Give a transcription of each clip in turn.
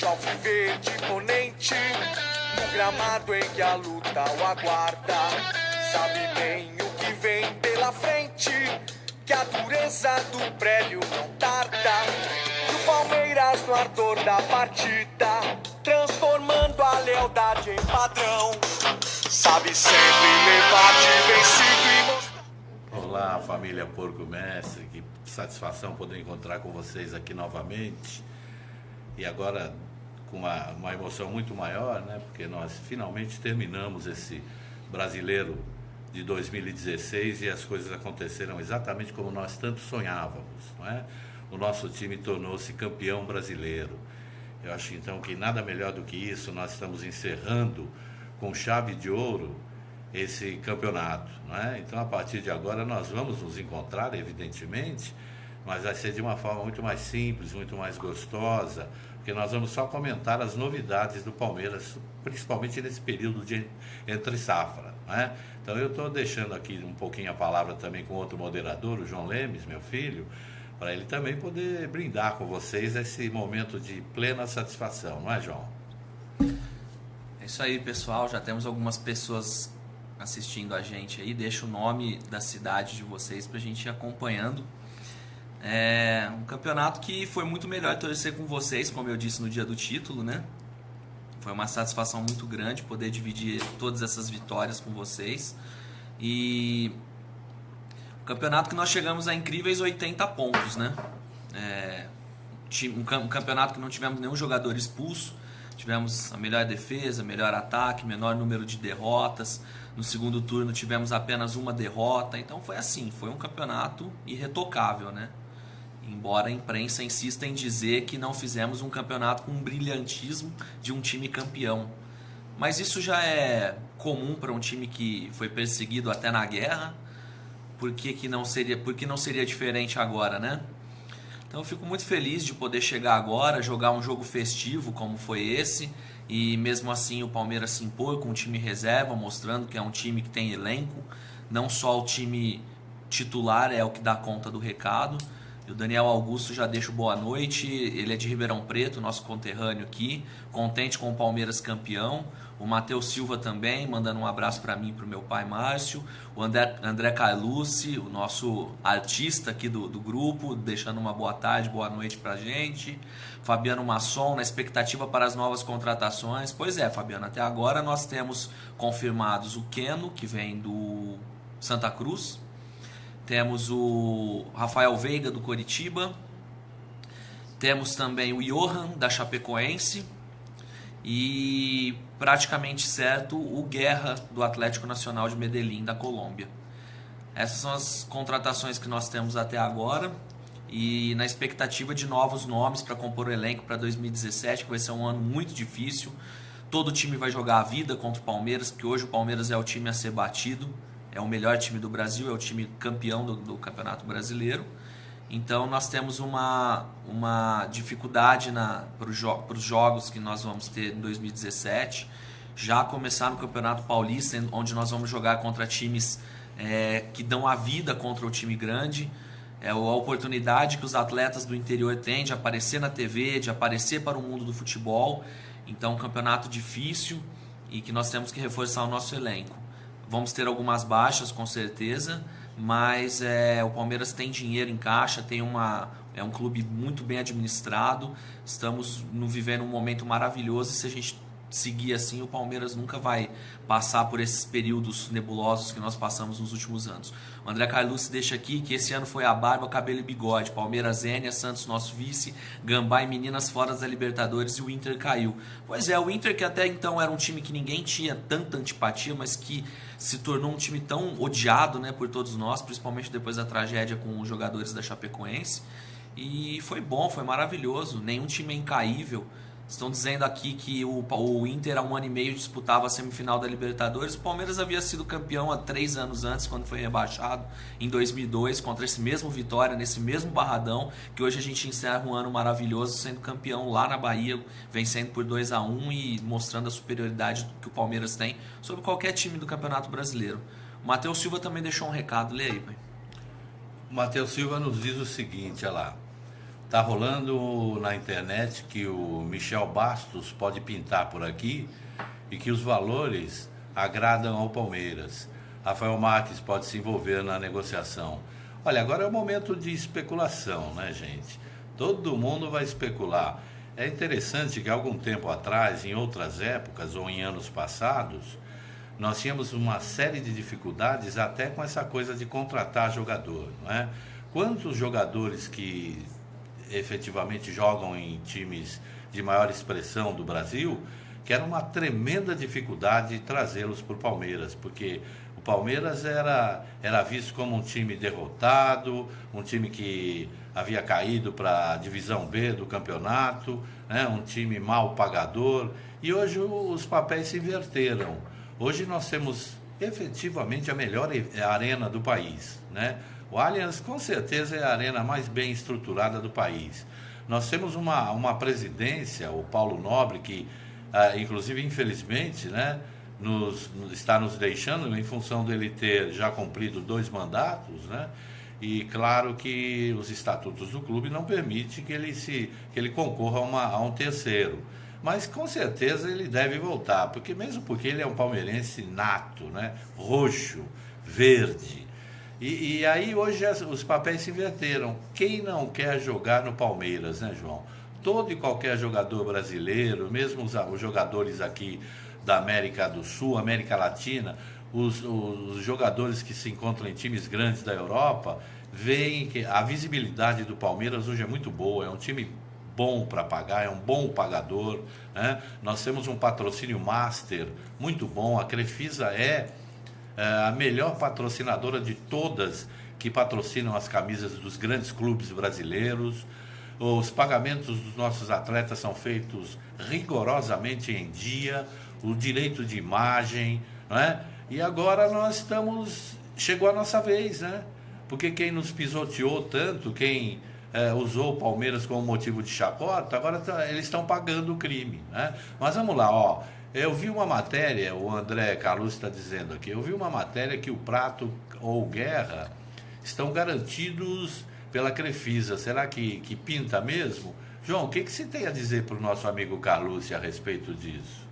Verde imponente, no gramado em que a luta o aguarda. Sabe bem o que vem pela frente, que a dureza do prédio não tarda. E o Palmeiras no ardor da partida, transformando a lealdade em padrão. Sabe sempre levar de vencido e mostrar. Olá, família Porco Mestre, que satisfação poder encontrar com vocês aqui novamente. E agora com uma emoção muito maior, né? Porque nós finalmente terminamos esse brasileiro de 2016 e as coisas aconteceram exatamente como nós tanto sonhávamos, não é? O nosso time tornou-se campeão brasileiro. Eu acho então que nada melhor do que isso. Nós estamos encerrando com chave de ouro esse campeonato, não é? Então, a partir de agora nós vamos nos encontrar, evidentemente, mas vai ser de uma forma muito mais simples, muito mais gostosa, porque nós vamos só comentar as novidades do Palmeiras, principalmente nesse período de entre safra, não é? Então eu estou deixando aqui um pouquinho a palavra também com outro moderador, o João Lemes, meu filho, para ele também poder brindar com vocês esse momento de plena satisfação, não é, João? É isso aí, pessoal, já temos algumas pessoas assistindo a gente aí. Deixa o nome da cidade de vocês para a gente ir acompanhando. É um campeonato que foi muito melhor torcer com vocês, como eu disse no dia do título, né? Foi uma satisfação muito grande poder dividir todas essas vitórias com vocês. E um campeonato que nós chegamos a incríveis 80 pontos, né? Um campeonato que não tivemos nenhum jogador expulso. Tivemos a melhor defesa, melhor ataque, menor número de derrotas. No segundo turno tivemos apenas uma derrota. Então foi assim, foi um campeonato irretocável, né? Embora a imprensa insista em dizer que não fizemos um campeonato com um brilhantismo de um time campeão. Mas isso já é comum para um time que foi perseguido até na guerra. Por que não seria diferente agora, né? Então eu fico muito feliz de poder chegar agora, jogar um jogo festivo como foi esse, e mesmo assim o Palmeiras se impor com um time reserva, mostrando que é um time que tem elenco, não só o time titular é o que dá conta do recado. E o Daniel Augusto já deixa boa noite, ele é de Ribeirão Preto, nosso conterrâneo aqui, contente com o Palmeiras campeão. O Matheus Silva também, mandando um abraço para mim e para o meu pai Márcio. O André Carlucci, o nosso artista aqui do grupo, deixando uma boa tarde, boa noite para a gente. Fabiano Masson, na expectativa para as novas contratações. Pois é, Fabiano, até agora nós temos confirmados o Keno, que vem do Santa Cruz. Temos o Rafael Veiga, do Coritiba. Temos também o Johan, da Chapecoense. E praticamente certo o Guerra, do Atlético Nacional de Medellín, da Colômbia. Essas são as contratações que nós temos até agora. E na expectativa de novos nomes para compor o elenco para 2017, que vai ser um ano muito difícil. Todo time vai jogar a vida contra o Palmeiras, porque hoje o Palmeiras é o time a ser batido. É o melhor time do Brasil, é o time campeão do Campeonato Brasileiro. Então nós temos uma dificuldade para os jogos que nós vamos ter em 2017. Já começar no Campeonato Paulista, onde nós vamos jogar contra times que dão a vida contra o time grande. É a oportunidade que os atletas do interior têm de aparecer na TV, de aparecer para o mundo do futebol. Então um campeonato difícil e que nós temos que reforçar o nosso elenco. Vamos ter algumas baixas, com certeza, mas o Palmeiras tem dinheiro em caixa, é um clube muito bem administrado, estamos vivendo um momento maravilhoso e se a gente seguir assim, o Palmeiras nunca vai passar por esses períodos nebulosos que nós passamos nos últimos anos. O André Carlucci deixa aqui que esse ano foi a barba, cabelo e bigode. Palmeiras, Zénia, Santos, nosso vice, Gambá e Meninas fora da Libertadores e o Inter caiu. Pois é, o Inter que até então era um time que ninguém tinha tanta antipatia, mas que se tornou um time tão odiado, né, por todos nós, principalmente depois da tragédia com os jogadores da Chapecoense. E foi bom, foi maravilhoso, nenhum time é incaível. Estão dizendo aqui que o Inter há um ano e meio disputava a semifinal da Libertadores. O Palmeiras havia sido campeão há 3 anos antes, quando foi rebaixado em 2002, contra esse mesmo Vitória, nesse mesmo Barradão, que hoje a gente encerra um ano maravilhoso, sendo campeão lá na Bahia, vencendo por 2-1 e mostrando a superioridade que o Palmeiras tem sobre qualquer time do Campeonato Brasileiro. O Matheus Silva também deixou um recado, lê aí, pai. O Matheus Silva nos diz o seguinte, olha lá. Tá rolando na internet que o Michel Bastos pode pintar por aqui e que os valores agradam ao Palmeiras. Rafael Marques pode se envolver na negociação. Olha, agora é o momento de especulação, né, gente? Todo mundo vai especular. É interessante que algum tempo atrás, em outras épocas ou em anos passados, nós tínhamos uma série de dificuldades até com essa coisa de contratar jogador, não é? Quantos jogadores que efetivamente jogam em times de maior expressão do Brasil, que era uma tremenda dificuldade trazê-los para o Palmeiras, porque o Palmeiras era visto como um time derrotado, um time que havia caído para a divisão B do campeonato, né? Um time mal pagador, e hoje os papéis se inverteram. Hoje nós temos efetivamente a melhor arena do país, né? O Allianz, com certeza, é a arena mais bem estruturada do país. Nós temos uma presidência, o Paulo Nobre, que, inclusive, infelizmente, né, está nos deixando em função dele ter já cumprido 2 mandatos, né? E claro que os estatutos do clube não permitem que ele concorra a um terceiro. Mas, com certeza, ele deve voltar, porque ele é um palmeirense nato, né? Roxo, verde. E aí hoje os papéis se inverteram. Quem não quer jogar no Palmeiras, né, João? Todo e qualquer jogador brasileiro, mesmo os jogadores aqui da América do Sul, América Latina, os jogadores que se encontram em times grandes da Europa, veem que a visibilidade do Palmeiras hoje é muito boa, é um time bom para pagar, é um bom pagador, né? Nós temos um patrocínio master muito bom, a Crefisa é a melhor patrocinadora de todas que patrocinam as camisas dos grandes clubes brasileiros. Os pagamentos dos nossos atletas são feitos rigorosamente em dia, o direito de imagem, né? E agora chegou a nossa vez, né? Porque quem nos pisoteou tanto, quem usou o Palmeiras como motivo de chacota, agora eles estão pagando o crime, né? Mas vamos lá, ó. Eu vi uma matéria, o André Carlos está dizendo aqui, eu vi uma matéria que o Prato ou o Guerra estão garantidos pela Crefisa. Será que pinta mesmo? João, o que você tem a dizer para o nosso amigo Carlos a respeito disso?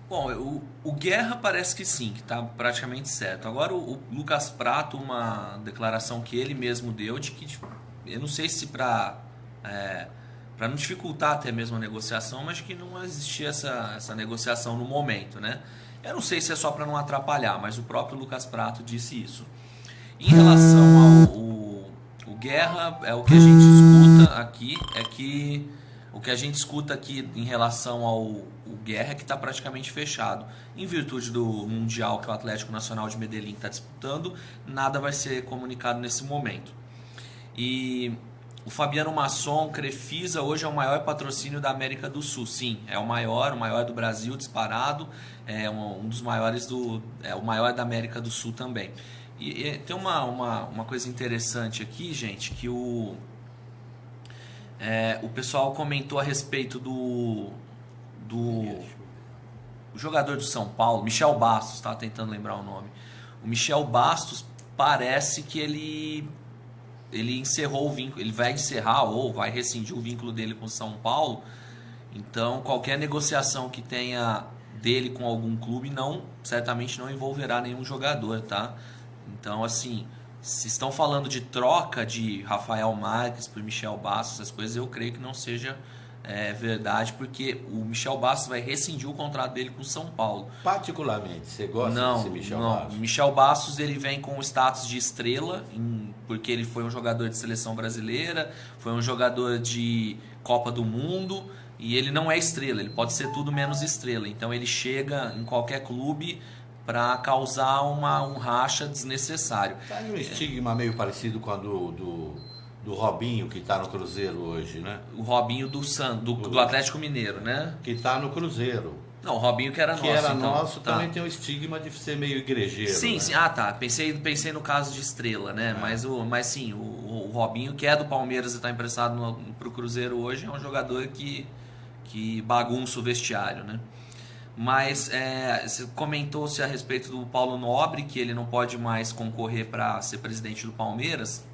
Bom, o Guerra parece que sim, que está praticamente certo. Agora o Lucas Prato, uma declaração que ele mesmo deu de que, eu não sei se para não dificultar até mesmo a negociação, mas que não existia essa negociação no momento, né? Eu não sei se é só para não atrapalhar, mas o próprio Lucas Prato disse isso. Em relação ao Guerra, o que a gente escuta aqui em relação ao Guerra é que está praticamente fechado. Em virtude do Mundial que o Atlético Nacional de Medellín está disputando, nada vai ser comunicado nesse momento. E o Fabiano Masson, Crefisa, hoje é o maior patrocínio da América do Sul. Sim, é o maior do Brasil, disparado. É um dos maiores o maior da América do Sul também. E tem uma coisa interessante aqui, gente, que o pessoal comentou a respeito do jogador do São Paulo, Michel Bastos, estava tentando lembrar o nome. O Michel Bastos parece que ele encerrou o vínculo, ele vai encerrar ou vai rescindir o vínculo dele com o São Paulo. Então, qualquer negociação que tenha dele com algum clube certamente não envolverá nenhum jogador, tá? Então, assim, se estão falando de troca de Rafael Marques por Michel Bastos, essas coisas, eu creio que não seja verdade, porque o Michel Bastos vai rescindir o contrato dele com o São Paulo. Particularmente, você gosta desse Michel Bastos? Não, Michel Bastos ele vem com o status de estrela, porque ele foi um jogador de seleção brasileira, foi um jogador de Copa do Mundo, e ele não é estrela, ele pode ser tudo menos estrela. Então ele chega em qualquer clube para causar um racha desnecessário. Tá um estigma meio parecido com a do Robinho, que está no Cruzeiro hoje, né? O Robinho do Atlético Mineiro, né? Que está no Cruzeiro. Não, o Robinho que era nosso. Também tem o estigma de ser meio igrejeiro. Sim, né? sim. Ah, tá. Pensei no caso de estrela, né? Mas sim, o Robinho, que é do Palmeiras e está emprestado para o Cruzeiro hoje, é um jogador que bagunça o vestiário, né? Mas você comentou-se a respeito do Paulo Nobre, que ele não pode mais concorrer para ser presidente do Palmeiras.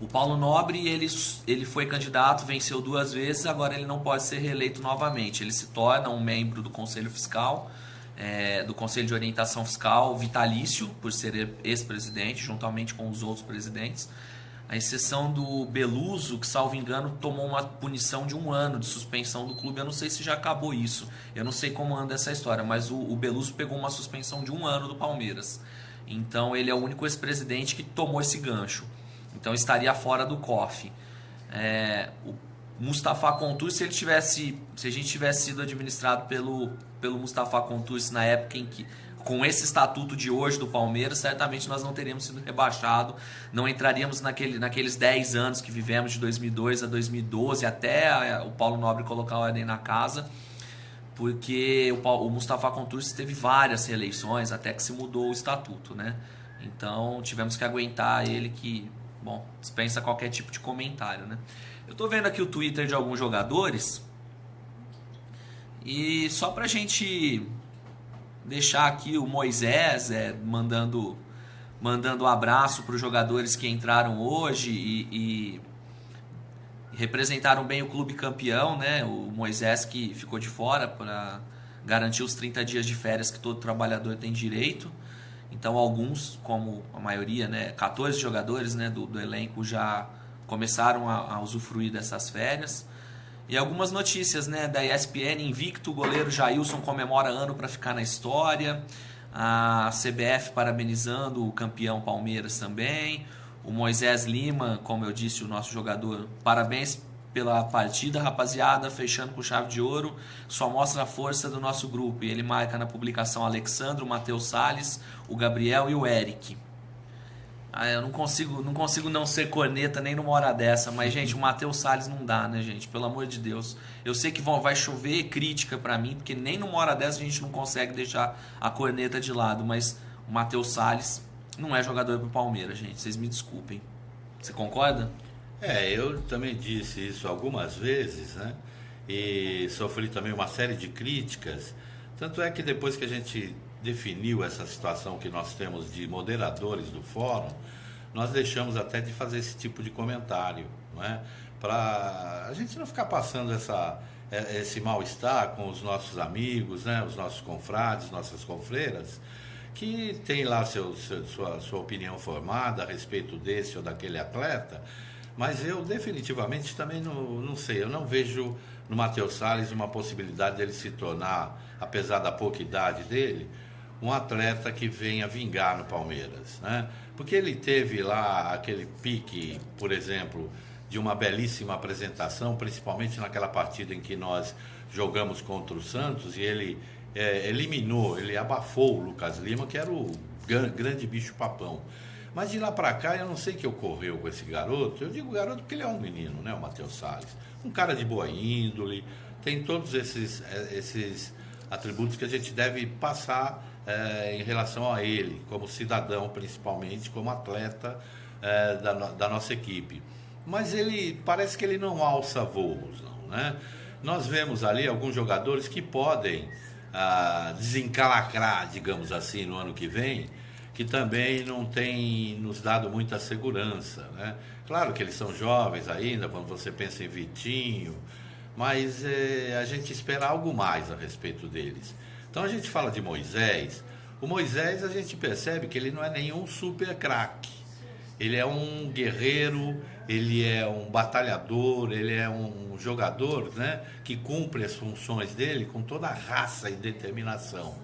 O Paulo Nobre, ele foi candidato, venceu 2 vezes, agora ele não pode ser reeleito novamente. Ele se torna um membro do Conselho Fiscal, do Conselho de Orientação Fiscal vitalício, por ser ex-presidente, juntamente com os outros presidentes. A exceção do Beluso, que, salvo engano, tomou uma punição de 1 ano de suspensão do clube. Eu não sei se já acabou isso. Eu não sei como anda essa história, mas o Beluso pegou uma suspensão de 1 ano do Palmeiras. Então ele é o único ex-presidente que tomou esse gancho. Então estaria fora do COF. O Mustafa Contursi, se a gente tivesse sido administrado pelo Mustafa Contursi na época em que, com esse estatuto de hoje do Palmeiras, certamente nós não teríamos sido rebaixados, não entraríamos naqueles 10 anos que vivemos de 2002 a 2012, até o Paulo Nobre colocar a ordem na casa, porque o Mustafa Contursi teve várias reeleições até que se mudou o estatuto, né? Então tivemos que aguentar ele, que, bom, dispensa qualquer tipo de comentário, né? Eu tô vendo aqui o Twitter de alguns jogadores, e só pra gente deixar aqui o Moisés mandando um abraço para os jogadores que entraram hoje e representaram bem o clube campeão, né? O Moisés, que ficou de fora para garantir os 30 dias de férias que todo trabalhador tem direito. Então alguns, como a maioria, né, 14 jogadores, né, do elenco já começaram a usufruir dessas férias. E algumas notícias, né, da ESPN: invicto, o goleiro Jailson comemora ano para ficar na história. A CBF parabenizando o campeão Palmeiras também. O Moisés Lima, como eu disse, o nosso jogador: parabéns pela partida, rapaziada, fechando com chave de ouro, só mostra a força do nosso grupo. E ele marca na publicação Alexandre, o Matheus Salles, o Gabriel e o Eric. Eu não consigo não ser corneta nem numa hora dessa, mas, gente, o Matheus Salles não dá, né, gente? Pelo amor de Deus. Eu sei que vai chover crítica pra mim, porque nem numa hora dessa a gente não consegue deixar a corneta de lado, mas o Matheus Salles não é jogador pro Palmeiras, gente. Vocês me desculpem. Você concorda? Eu também disse isso algumas vezes, né? E sofri também uma série de críticas. Tanto é que depois que a gente definiu essa situação que nós temos de moderadores do fórum, nós deixamos até de fazer esse tipo de comentário, não é? Para a gente não ficar passando esse mal-estar com os nossos amigos, né? Os nossos confrades, nossas confreiras, que tem lá sua opinião formada a respeito desse ou daquele atleta, mas eu definitivamente também não sei, eu não vejo no Matheus Salles uma possibilidade dele se tornar, apesar da pouca idade dele, um atleta que venha vingar no Palmeiras, né? Porque ele teve lá aquele pique, por exemplo, de uma belíssima apresentação, principalmente naquela partida em que nós jogamos contra o Santos, e ele ele abafou o Lucas Lima, que era o grande bicho papão. Mas de lá para cá, eu não sei o que ocorreu com esse garoto. Eu digo garoto porque ele é um menino, né, o Matheus Salles. Um cara de boa índole, tem todos esses atributos que a gente deve passar em relação a ele, como cidadão principalmente, como atleta da nossa equipe. Mas parece que ele não alça voos, não, né? Nós vemos ali alguns jogadores que podem desencalacrar, digamos assim, no ano que vem, que também não tem nos dado muita segurança, né? Claro que eles são jovens ainda, quando você pensa em Vitinho, mas a gente espera algo mais a respeito deles. Então a gente fala de Moisés. O Moisés, a gente percebe que ele não é nenhum super craque. Ele é um guerreiro, ele é um batalhador, ele é um jogador, né, que cumpre as funções dele com toda a raça e determinação.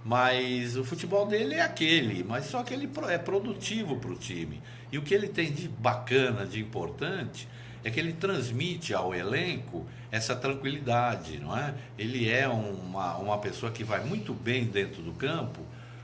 Mas o futebol dele é aquele, mas só que ele é produtivo para o time. E o que ele tem de bacana, de importante, é que ele transmite ao elenco essa tranquilidade, não é? Ele é uma pessoa que vai muito bem dentro do campo,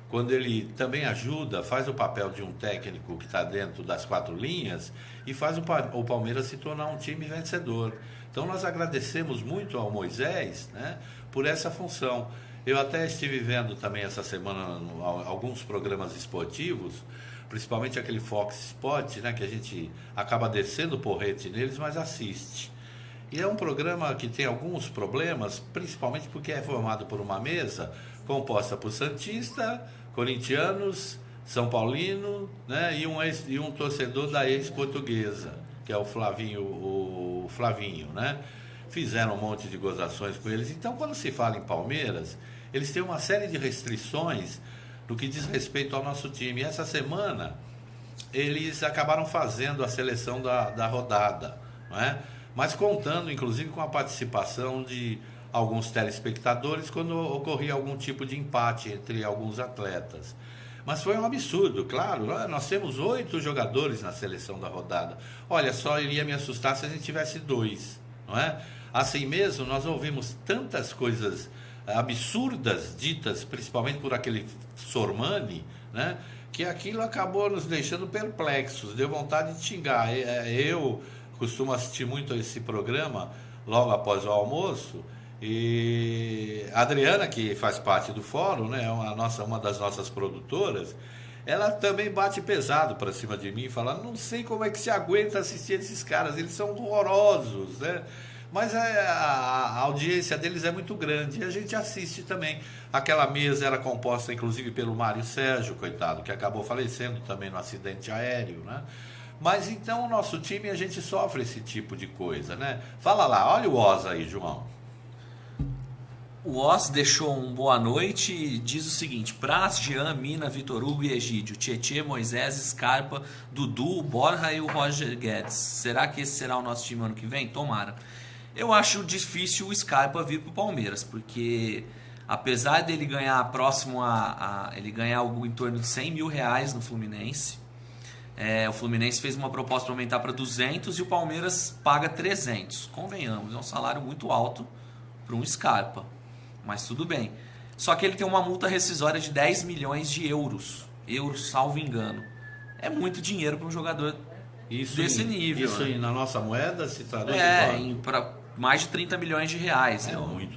quando ele também ajuda, faz o papel de um técnico que está dentro das 4 linhas e faz o Palmeiras se tornar um time vencedor. Então nós agradecemos muito ao Moisés, né, por essa função. Eu até estive vendo também essa semana alguns programas esportivos, principalmente aquele Fox Sport, né, que a gente acaba descendo o porrete neles, mas assiste. E é um programa que tem alguns problemas, principalmente porque é formado por uma mesa composta por santista, corintianos, São Paulino, né? E um torcedor da ex-Portuguesa, que é o Flavinho, né? Fizeram um monte de gozações com eles. Então, quando se fala em Palmeiras, eles têm uma série de restrições no que diz respeito ao nosso time. E essa semana, eles acabaram fazendo a seleção da rodada, não é? Mas contando, inclusive, com a participação de alguns telespectadores quando ocorria algum tipo de empate entre alguns atletas. Mas foi um absurdo, claro. Nós temos 8 jogadores na seleção da rodada. Olha, só iria me assustar se a gente tivesse 2, não é? Assim mesmo, nós ouvimos tantas coisas absurdas ditas, principalmente por aquele Sormani, né? Que aquilo acabou nos deixando perplexos. Deu vontade de xingar. Eu costumo assistir muito a esse programa logo após o almoço. E a Adriana, que faz parte do fórum, né, uma das nossas produtoras, ela também bate pesado para cima de mim, falando: não sei como é que se aguenta assistir esses caras, eles são horrorosos, né? Mas a audiência deles é muito grande e a gente assiste também. Aquela mesa era composta inclusive pelo Mário Sérgio, coitado, que acabou falecendo também no acidente aéreo, né? Mas então o nosso time, a gente sofre esse tipo de coisa, né? Fala lá, olha o Oz aí, João. O Oz deixou um boa noite e diz o seguinte: Praz, Jean, Mina, Vitor Hugo e Egídio, Tietê, Moisés, Scarpa, Dudu, Borja e o Roger Guedes. Será que esse será o nosso time ano que vem? Tomara. Eu acho difícil o Scarpa vir para o Palmeiras, porque apesar dele ganhar próximo ele ganhar algo em torno de 100 mil reais no Fluminense, o Fluminense fez uma proposta para aumentar para 200 e o Palmeiras paga 300. Convenhamos, é um salário muito alto para um Scarpa. Mas tudo bem. Só que ele tem uma multa rescisória de 10 milhões de euros. Euros, salvo engano. É muito dinheiro para um jogador desse nível. Isso né? Na nossa moeda se traduz para mais de 30 milhões de reais.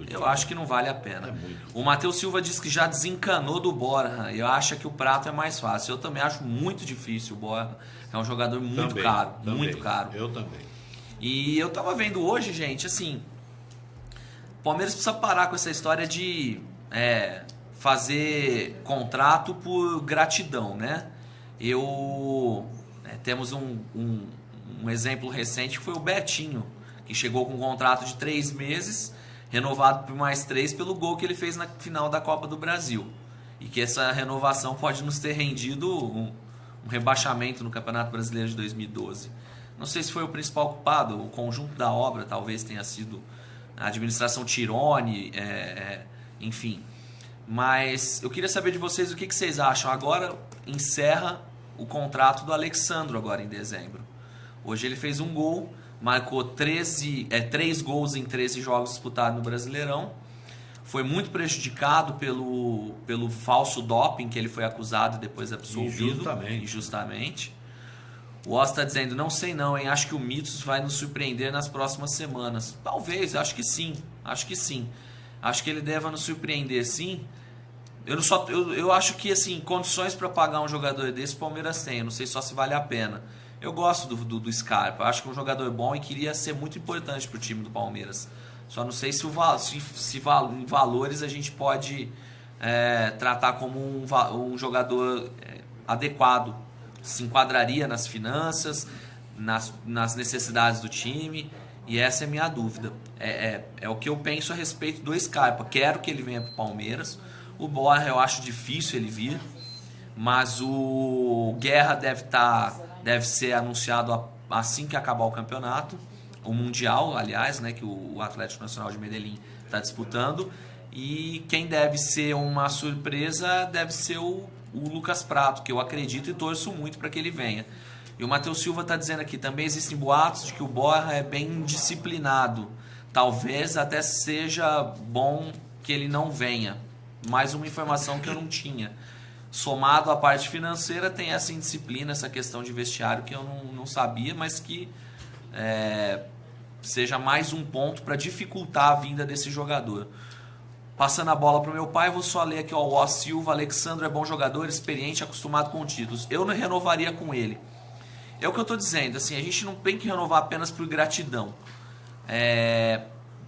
Eu acho que não vale a pena. O Matheus Silva diz que já desencanou do Borja. Eu acho que o prato é mais fácil. Eu também acho muito difícil o Borja. É um jogador muito caro. Muito caro. Eu também. E eu tava vendo hoje, gente, assim... O Palmeiras precisa parar com essa história de fazer contrato por gratidão, né? Temos um exemplo recente que foi o Betinho, que chegou com um contrato de 3 meses, renovado por mais 3 pelo gol que ele fez na final da Copa do Brasil. E que essa renovação pode nos ter rendido um rebaixamento no Campeonato Brasileiro de 2012. Não sei se foi o principal culpado, o conjunto da obra talvez tenha sido... a administração Tirone, enfim. Mas eu queria saber de vocês o que vocês acham. Agora encerra o contrato do Alexandro agora em dezembro. Hoje ele fez um gol, marcou 3 gols em 13 jogos disputados no Brasileirão. Foi muito prejudicado pelo falso doping que ele foi acusado e depois absolvido. Injustamente. O Oz está dizendo: não sei não, hein? Acho que o Mitos vai nos surpreender nas próximas semanas. Talvez, acho que sim. Acho que ele deve nos surpreender, sim. Eu acho que, assim, condições para pagar um jogador desse, o Palmeiras tem. Eu não sei só se vale a pena. Eu gosto do Scarpa. Acho que é um jogador bom e queria ser muito importante para o time do Palmeiras. Só não sei se em valores a gente pode tratar como um jogador adequado. Se enquadraria nas finanças, nas necessidades do time, e essa é a minha dúvida. É o que eu penso a respeito do Scarpa. Quero que ele venha para o Palmeiras. O Borja eu acho difícil ele vir, mas o Guerra deve ser anunciado assim que acabar o campeonato, o Mundial, aliás, né, que o Atlético Nacional de Medellín está disputando, e quem deve ser uma surpresa deve ser o Lucas Prato, que eu acredito e torço muito para que ele venha. E o Matheus Silva está dizendo aqui: também existem boatos de que o Borja é bem disciplinado. Talvez até seja bom que ele não venha. Mais uma informação que eu não tinha. Somado à parte financeira, tem essa indisciplina, essa questão de vestiário que eu não sabia, mas que seja mais um ponto para dificultar a vinda desse jogador. Passando a bola para o meu pai, vou só ler aqui, ó, o Oz Silva: Alexandre é bom jogador, experiente, acostumado com títulos. Eu não renovaria com ele. É o que eu estou dizendo, assim, a gente não tem que renovar apenas por gratidão,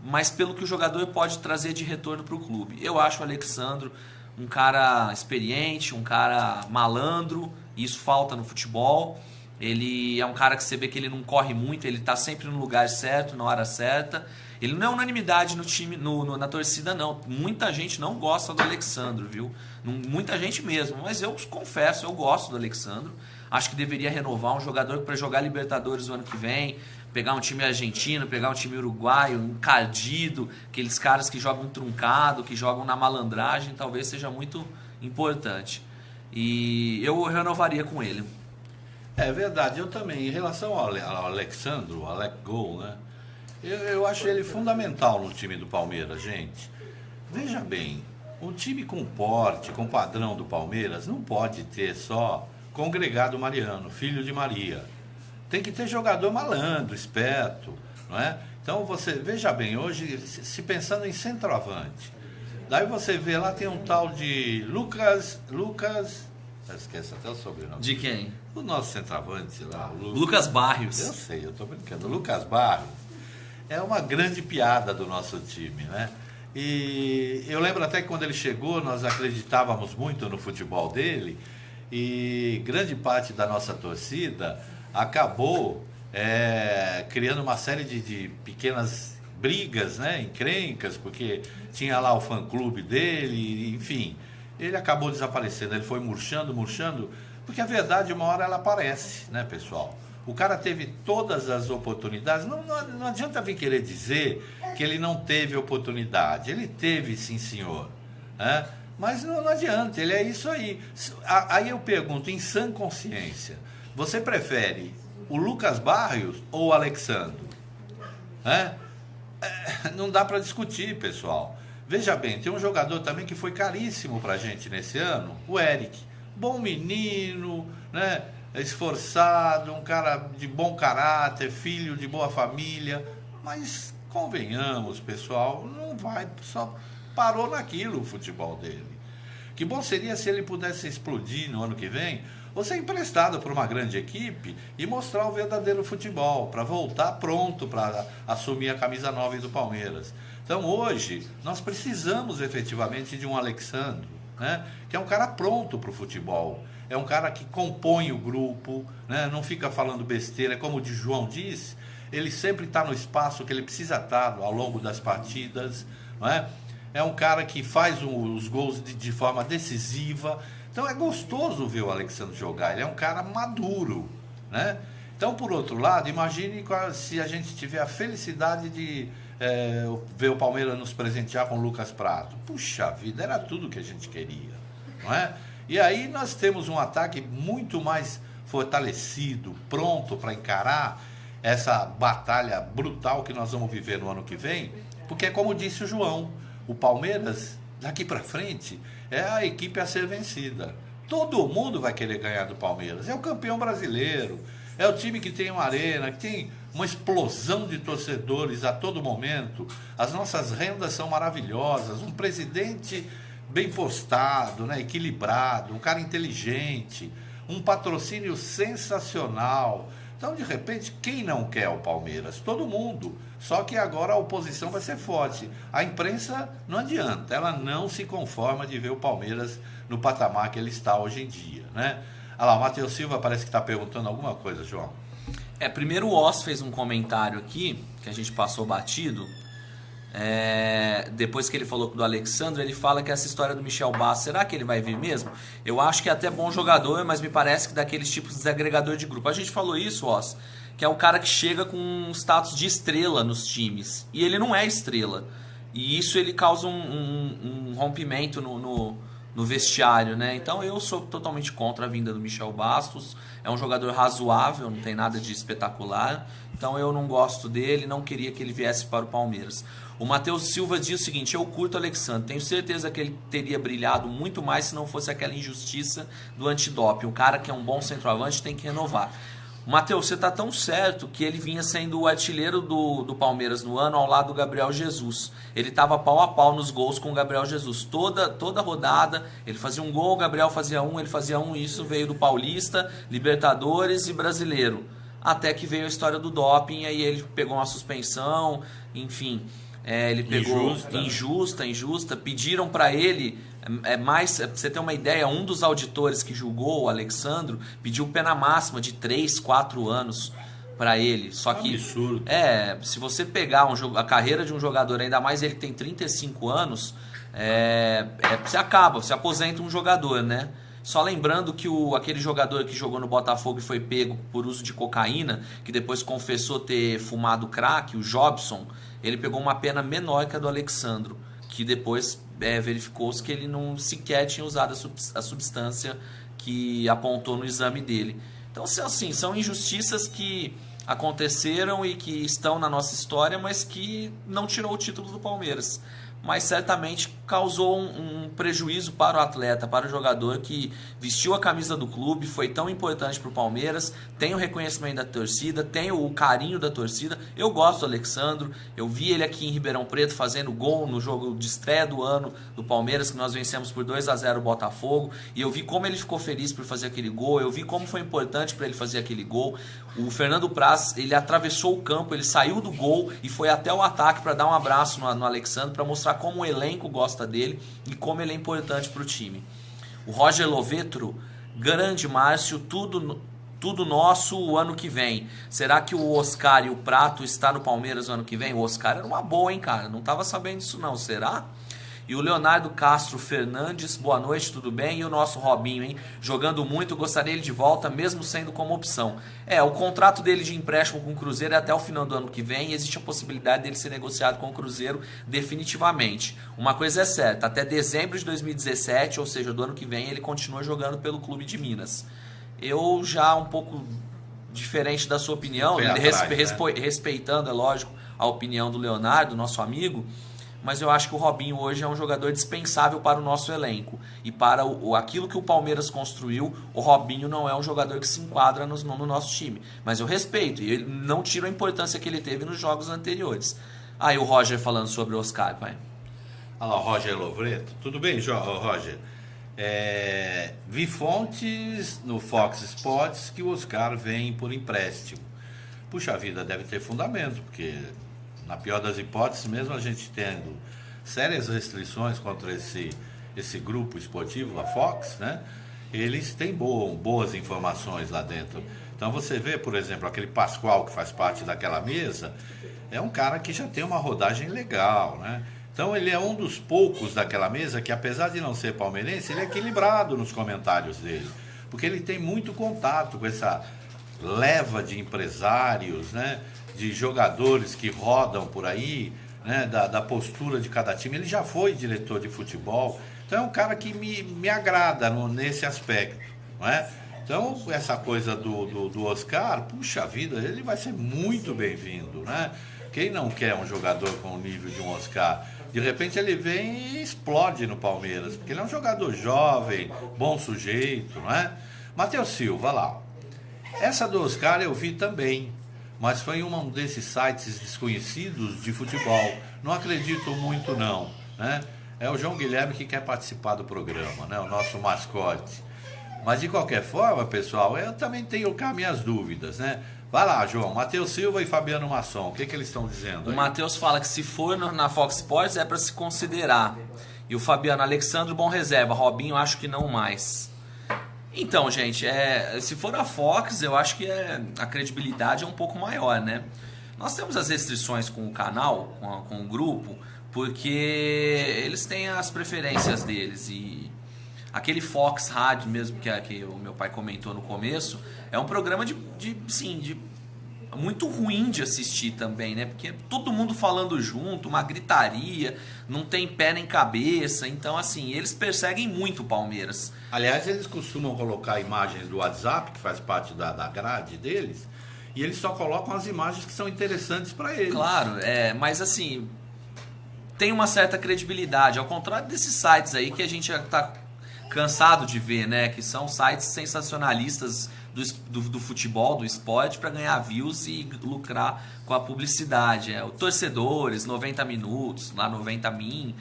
mas pelo que o jogador pode trazer de retorno para o clube. Eu acho o Alexandre um cara experiente, um cara malandro, e isso falta no futebol. Ele é um cara que você vê que ele não corre muito, ele tá sempre no lugar certo, na hora certa. Ele não é unanimidade no time, na torcida, não. Muita gente não gosta do Alexandro, viu? Muita gente mesmo, mas eu confesso, eu gosto do Alexandro. Acho que deveria renovar um jogador para jogar Libertadores no ano que vem, pegar um time argentino, pegar um time uruguaio, encardido, aqueles caras que jogam truncado, que jogam na malandragem, talvez seja muito importante. E eu renovaria com ele. É verdade, eu também. Em relação ao Alexandro, o Alec Gol, né? Eu acho ele fundamental no time do Palmeiras, gente. Veja bem, um time com porte, com padrão do Palmeiras, não pode ter só Congregado Mariano, filho de Maria. Tem que ter jogador malandro, esperto, não é? Então você, veja bem, hoje, se pensando em centroavante, daí você vê lá, tem um tal de Lucas, eu esqueço até o sobrenome. De quem? O nosso centroavante lá, o Lucas Barrios. Eu sei, eu tô brincando. O Lucas Barrios é uma grande piada do nosso time, né? E eu lembro até que quando ele chegou, nós acreditávamos muito no futebol dele, e grande parte da nossa torcida acabou criando uma série de pequenas brigas, né, encrencas, porque tinha lá o fã-clube dele, enfim, ele acabou desaparecendo, ele foi murchando, porque a verdade uma hora ela aparece, né, pessoal? O cara teve todas as oportunidades, não adianta vir querer dizer que ele não teve oportunidade, ele teve sim senhor, né? Mas não adianta, ele é isso aí. Aí eu pergunto, em sã consciência, você prefere o Lucas Barrios ou o Alexandro? Não dá para discutir, pessoal. Veja bem, tem um jogador também que foi caríssimo pra gente nesse ano, o Eric. Bom menino, né? Esforçado, um cara de bom caráter, filho de boa família, mas convenhamos, pessoal, não vai, só parou naquilo o futebol dele. Que bom seria se ele pudesse explodir no ano que vem, ou ser emprestado por uma grande equipe e mostrar o verdadeiro futebol, para voltar pronto para assumir a camisa 9 do Palmeiras. Então hoje nós precisamos efetivamente de um Alexandro, né, que é um cara pronto para o futebol, é um cara que compõe o grupo, né, não fica falando besteira, como o João disse, ele sempre está no espaço que ele precisa estar ao longo das partidas, não é? É um cara que faz os gols de forma decisiva. Então é gostoso ver o Alexandro jogar. Ele é um cara maduro, né? Então, por outro lado, imagine se a gente tiver a felicidade de ver o Palmeiras nos presentear com o Lucas Prato. Puxa vida, era tudo que a gente queria, não é? E aí nós temos um ataque muito mais fortalecido, pronto para encarar essa batalha brutal que nós vamos viver no ano que vem. Porque, como disse o João, o Palmeiras, daqui para frente, é a equipe a ser vencida. Todo mundo vai querer ganhar do Palmeiras. É o campeão brasileiro, é o time que tem uma arena, que tem uma explosão de torcedores a todo momento. As nossas rendas são maravilhosas, um presidente bem postado, né, equilibrado, um cara inteligente, um patrocínio sensacional. Então, de repente, quem não quer o Palmeiras? Todo mundo. Só que agora a oposição vai ser forte. A imprensa não adianta, ela não se conforma de ver o Palmeiras no patamar que ele está hoje em dia, né? Olha lá, o Matheus Silva parece que está perguntando alguma coisa, João. Primeiro o Oz fez um comentário aqui, que a gente passou batido. Depois que ele falou do Alexandre, ele fala que essa história do Michel Bastos, será que ele vai vir mesmo? Eu acho que é até bom jogador, mas me parece que daqueles tipos de desagregador de grupo. A gente falou isso, Oz, que é o cara que chega com um status de estrela nos times, e ele não é estrela, e isso ele causa um rompimento no vestiário, né? Então eu sou totalmente contra a vinda do Michel Bastos. É um jogador razoável, não tem nada de espetacular, então eu não gosto dele, não queria que ele viesse para o Palmeiras. O Matheus Silva diz o seguinte: eu curto o Alexandre, tenho certeza que ele teria brilhado muito mais se não fosse aquela injustiça do antidoping. O cara que é um bom centroavante tem que renovar. Matheus, você está tão certo que ele vinha sendo o artilheiro do Palmeiras no ano ao lado do Gabriel Jesus. Ele estava pau a pau nos gols com o Gabriel Jesus. Toda rodada, ele fazia um gol, o Gabriel fazia um, ele fazia um. Isso veio do Paulista, Libertadores e Brasileiro. Até que veio a história do doping, aí ele pegou uma suspensão, enfim... ele pegou injusta. Pediram para ele É mais, pra você ter uma ideia, um dos auditores que julgou o Alexandro pediu pena máxima de 3, 4 anos para ele. Só que absurdo. se você pegar a carreira de um jogador, ainda mais ele que tem 35 anos, você aposenta um jogador, né? Só lembrando que aquele jogador que jogou no Botafogo e foi pego por uso de cocaína, que depois confessou ter fumado crack, o Jobson, ele pegou uma pena menor que a do Alexandro, que depois verificou-se que ele não sequer tinha usado a substância que apontou no exame dele. Então, assim, são injustiças que aconteceram e que estão na nossa história, mas que não tirou o título do Palmeiras. Mas certamente causou um prejuízo para o atleta, para o jogador que vestiu a camisa do clube, foi tão importante para o Palmeiras, tem o reconhecimento da torcida, tem o carinho da torcida. Eu gosto do Alexandro, eu vi ele aqui em Ribeirão Preto fazendo gol no jogo de estreia do ano do Palmeiras, que nós vencemos por 2-0 o Botafogo, e eu vi como ele ficou feliz por fazer aquele gol, eu vi como foi importante para ele fazer aquele gol. O Fernando Praz, ele atravessou o campo, ele saiu do gol e foi até o ataque para dar um abraço no Alexandro, para mostrar como o elenco gosta dele e como ele é importante para o time. O Roger Lovetro, grande Márcio, tudo nosso o ano que vem. Será que o Oscar e o Prato está no Palmeiras o ano que vem? O Oscar era uma boa, hein, cara? Não estava sabendo disso não, será? E o Leonardo Castro Fernandes, boa noite, tudo bem? E o nosso Robinho, hein? Jogando muito, gostaria ele de volta, mesmo sendo como opção. O contrato dele de empréstimo com o Cruzeiro é até o final do ano que vem, e existe a possibilidade dele ser negociado com o Cruzeiro definitivamente. Uma coisa é certa, até dezembro de 2017, ou seja, do ano que vem, ele continua jogando pelo Clube de Minas. Eu já um pouco diferente da sua opinião, respeitando, é lógico, a opinião do Leonardo, nosso amigo, mas eu acho que o Robinho hoje é um jogador dispensável para o nosso elenco. E para aquilo que o Palmeiras construiu, o Robinho não é um jogador que se enquadra no nosso time. Mas eu respeito, e ele não tira a importância que ele teve nos jogos anteriores. Aí o Roger falando sobre o Oscar, pai. Olha lá, o Roger Lovreto. Tudo bem, Roger? Vi fontes no Fox Sports que o Oscar vem por empréstimo. Puxa vida, deve ter fundamento, porque... Na pior das hipóteses, mesmo a gente tendo sérias restrições contra esse grupo esportivo, a Fox, né? Eles têm boas informações lá dentro. Então você vê, por exemplo, aquele Pascoal que faz parte daquela mesa, é um cara que já tem uma rodagem legal, né? Então ele é um dos poucos daquela mesa que, apesar de não ser palmeirense, ele é equilibrado nos comentários dele. Porque ele tem muito contato com essa leva de empresários, né? De jogadores que rodam por aí, né, da postura de cada time. Ele já foi diretor de futebol, então é um cara que me agrada nesse aspecto, não é? Então essa coisa do Oscar, puxa vida, ele vai ser muito bem-vindo, né? Quem não quer um jogador com o nível de um Oscar? De repente ele vem e explode no Palmeiras, porque ele é um jogador jovem, bom sujeito, não é? Matheus Silva, lá, essa do Oscar eu vi também, mas foi um desses sites desconhecidos de futebol. Não acredito muito não, né? É o João Guilherme que quer participar do programa, né? O nosso mascote. Mas de qualquer forma, pessoal, eu também tenho cá minhas dúvidas, né? Vai lá, João. Matheus Silva e Fabiano Masson, o que eles estão dizendo aí? O Matheus fala que se for na Fox Sports é para se considerar. E o Fabiano, Alexandre, bom reserva. Robinho, acho que não mais. Então, gente, se for a Fox, eu acho que a credibilidade é um pouco maior, né? Nós temos as restrições com o canal, com o grupo, porque eles têm as preferências deles. E aquele Fox Rádio mesmo, que o meu pai comentou no começo, é um programa muito ruim de assistir também, né? Porque todo mundo falando junto, uma gritaria, não tem pé nem cabeça. Então, assim, eles perseguem muito o Palmeiras. Aliás, eles costumam colocar imagens do WhatsApp, que faz parte da grade deles, e eles só colocam as imagens que são interessantes para eles. Claro, mas assim, tem uma certa credibilidade, ao contrário desses sites aí que a gente já está cansado de ver, né? Que são sites sensacionalistas do futebol, do esporte, para ganhar views e lucrar com a publicidade. O Torcedores, 90 Minutos, lá 90 Min.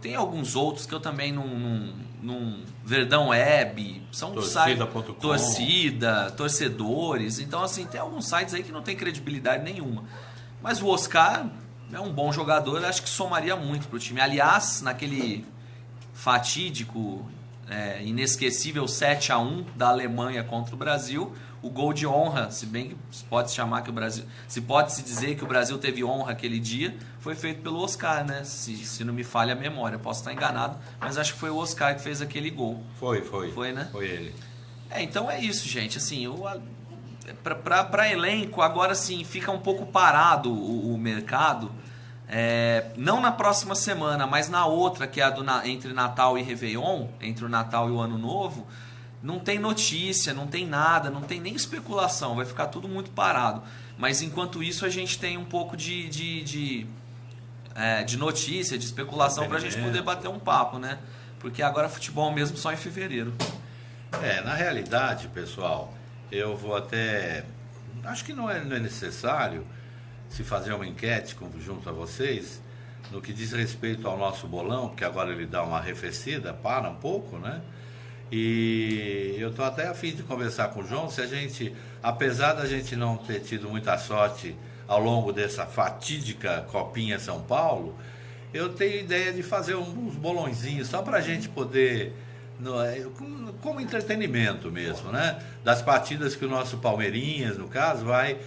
Tem alguns outros que eu também não Verdão Web, são sites, Torcida, Torcedores. Então, assim, tem alguns sites aí que não tem credibilidade nenhuma. Mas o Oscar é um bom jogador, acho que somaria muito pro time. Aliás, naquele fatídico, inesquecível 7-1 da Alemanha contra o Brasil. O gol de honra, se bem que se pode se dizer que o Brasil teve honra aquele dia, foi feito pelo Oscar, né? Se não me falha a memória, eu posso estar enganado, mas acho que foi o Oscar que fez aquele gol. Foi, né? Foi ele. Então é isso, gente. Assim, para elenco, agora sim, fica um pouco parado o mercado. Não na próxima semana, mas na outra, que é a entre Natal e Réveillon, entre o Natal e o Ano Novo. Não tem notícia, não tem nada, não tem nem especulação, vai ficar tudo muito parado. Mas enquanto isso a gente tem um pouco de notícia, de especulação para a gente poder bater um papo, né? Porque agora futebol mesmo só em fevereiro. Na realidade, pessoal, eu vou até... Acho que não é necessário se fazer uma enquete junto a vocês no que diz respeito ao nosso bolão, porque agora ele dá uma arrefecida, para um pouco, né? E eu estou até a fim de conversar com o João, se a gente, apesar da gente não ter tido muita sorte ao longo dessa fatídica Copinha São Paulo, eu tenho ideia de fazer uns bolõezinhos só para a gente poder, como entretenimento mesmo, né? Das partidas que o nosso Palmeirinhas, no caso, vai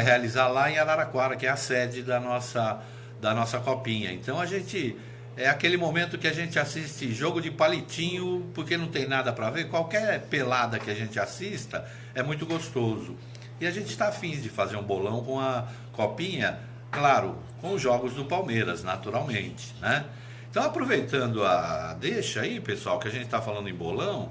realizar lá em Araraquara, que é a sede da nossa Copinha. Então a gente... É aquele momento que a gente assiste jogo de palitinho, porque não tem nada para ver. Qualquer pelada que a gente assista é muito gostoso. E a gente está afim de fazer um bolão com a Copinha, claro, com os jogos do Palmeiras, naturalmente, né? Então, aproveitando a deixa aí, pessoal, que a gente está falando em bolão,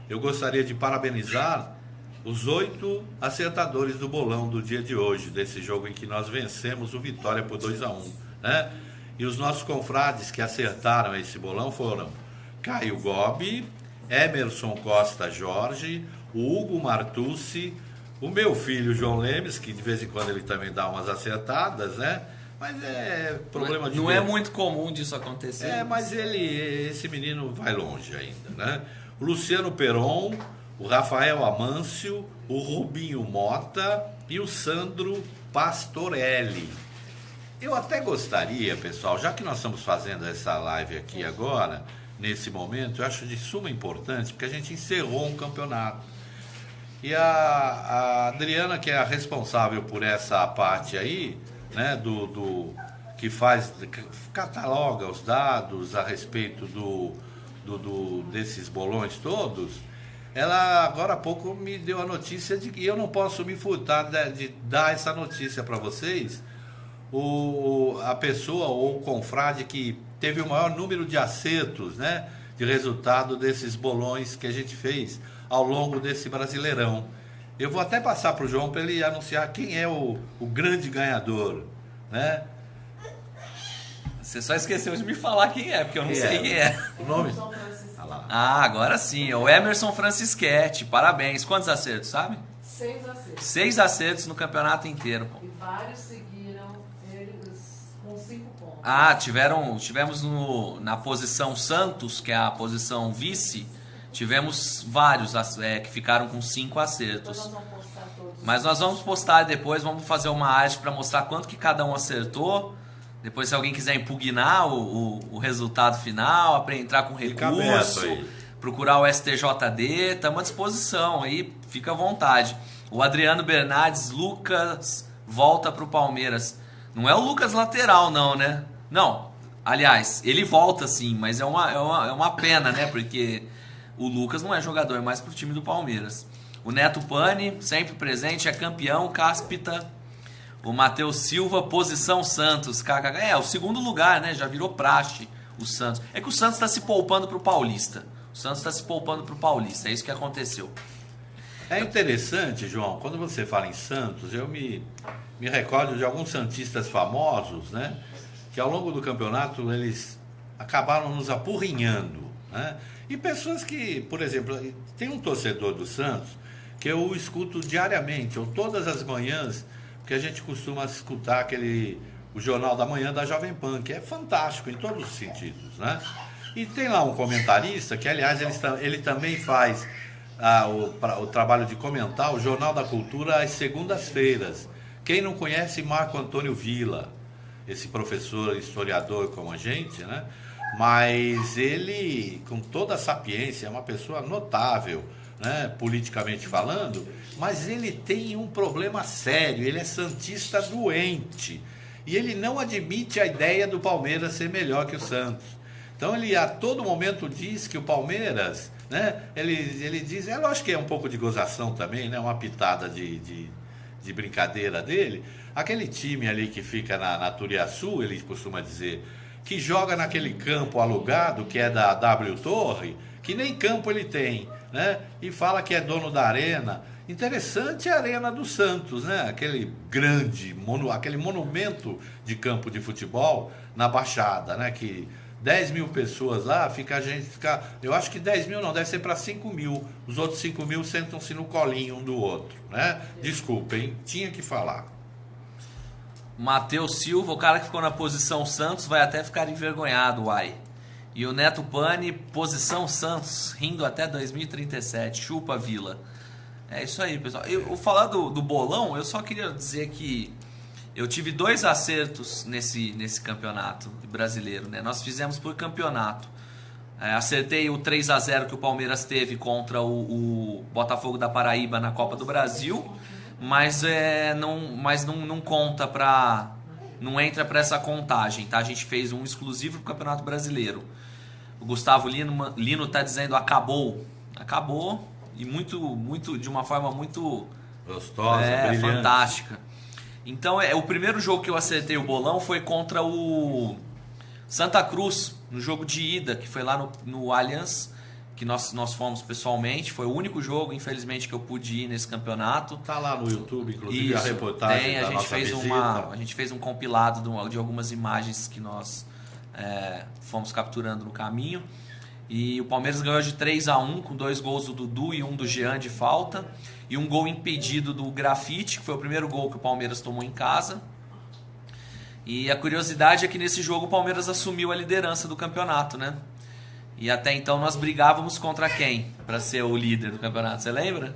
eu gostaria de parabenizar os 8 acertadores do bolão do dia de hoje, desse jogo em que nós vencemos o Vitória por 2-1, né? E os nossos confrades que acertaram esse bolão foram Caio Gobi, Emerson Costa Jorge, o Hugo Martucci, o meu filho João Lemes, que de vez em quando ele também dá umas acertadas, né? Mas é problema de... Não é muito comum disso acontecer. Mas esse menino vai longe ainda, né? O Luciano Peron, o Rafael Amâncio, o Rubinho Mota e o Sandro Pastorelli. Eu até gostaria, pessoal, já que nós estamos fazendo essa live aqui agora, nesse momento, eu acho de suma importância, porque a gente encerrou um campeonato. E a Adriana, que é a responsável por essa parte aí, né, que cataloga os dados a respeito desses bolões todos, ela agora há pouco me deu a notícia de que eu não posso me furtar de dar essa notícia para vocês. A pessoa ou o confrade que teve o maior número de acertos, né, de resultado desses bolões que a gente fez ao longo desse Brasileirão. Eu vou até passar para o João para ele anunciar quem é o grande ganhador, né? Você só esqueceu de me falar quem é, porque eu não sei quem é. O nome? Agora sim, é o Emerson Francischetti. Parabéns. Quantos acertos, sabe? 6 acertos. 6 acertos no campeonato inteiro. E vários seguiram eles com 5 pontos. Tivemos na posição Santos, que é a posição vice, tivemos vários que ficaram com 5 acertos. Depois nós vamos postar todos. Mas nós vamos postar depois, vamos fazer uma arte para mostrar quanto que cada um acertou. Depois, se alguém quiser impugnar o resultado final, para entrar com recurso, procurar o STJD, estamos à disposição aí, fica à vontade. O Adriano Bernardes, Lucas, volta para o Palmeiras. Não é o Lucas lateral, não, né? Não, aliás, ele volta sim, mas é uma pena, né? Porque o Lucas não é jogador, é mais pro time do Palmeiras. O Neto Pani, sempre presente, é campeão, cáspita. O Matheus Silva, posição Santos. O segundo lugar, né? Já virou praxe o Santos. É que o Santos está se poupando pro Paulista. É isso que aconteceu. É interessante, João, quando você fala em Santos, eu me recordo de alguns santistas famosos, né? Que ao longo do campeonato eles acabaram nos apurrinhando, né? E pessoas que, por exemplo, tem um torcedor do Santos que eu escuto diariamente, ou todas as manhãs, que a gente costuma escutar o Jornal da Manhã da Jovem Pan, que é fantástico em todos os sentidos, né? E tem lá um comentarista que, aliás, ele também faz o trabalho de comentar o Jornal da Cultura às segundas-feiras. Quem não conhece Marco Antônio Villa, esse professor historiador como a gente, né? Mas ele, com toda a sapiência, é uma pessoa notável, né, politicamente falando, mas ele tem um problema sério, ele é santista doente. E ele não admite a ideia do Palmeiras ser melhor que o Santos. Então ele a todo momento diz que o Palmeiras, né, ele diz, é lógico que é um pouco de gozação também, né, uma pitada de brincadeira dele. Aquele time ali que fica na Turiaçu, ele costuma dizer, que joga naquele campo alugado, que é da W Torre, que nem campo ele tem, né? E fala que é dono da arena. Interessante a Arena do Santos, né? Aquele grande, aquele monumento de campo de futebol na Baixada, né? Que 10 mil pessoas lá, eu acho que 10 mil não, deve ser para 5 mil. Os outros 5 mil sentam-se no colinho um do outro, né? Desculpem, tinha que falar. Matheus Silva, o cara que ficou na posição Santos, vai até ficar envergonhado, uai. E o Neto Pani, posição Santos, rindo até 2037, chupa Vila. É isso aí, pessoal. Eu falar do bolão, eu só queria dizer que eu tive 2 acertos nesse campeonato brasileiro, né? Nós fizemos por campeonato. Acertei o 3-0 que o Palmeiras teve contra o Botafogo da Paraíba na Copa do Brasil, mas não conta pra... Não entra para essa contagem, tá? A gente fez um exclusivo pro Campeonato Brasileiro. O Gustavo Lino tá dizendo acabou. Acabou e muito de uma forma muito gostosa, brilhante, fantástica. Então, o primeiro jogo que eu acertei o bolão foi contra o Santa Cruz, no jogo de ida, que foi lá no Allianz, que nós fomos pessoalmente. Foi o único jogo, infelizmente, que eu pude ir nesse campeonato. Tá lá no YouTube, inclusive. Isso, a reportagem da nossa visita. A gente fez um compilado de algumas imagens que nós fomos capturando no caminho. E o Palmeiras ganhou de 3-1, com 2 gols do Dudu e 1 do Jean de falta. E um gol impedido do Grafite, que foi o primeiro gol que o Palmeiras tomou em casa. E a curiosidade é que nesse jogo o Palmeiras assumiu a liderança do campeonato, né? E até então nós brigávamos contra quem para ser o líder do campeonato, você lembra?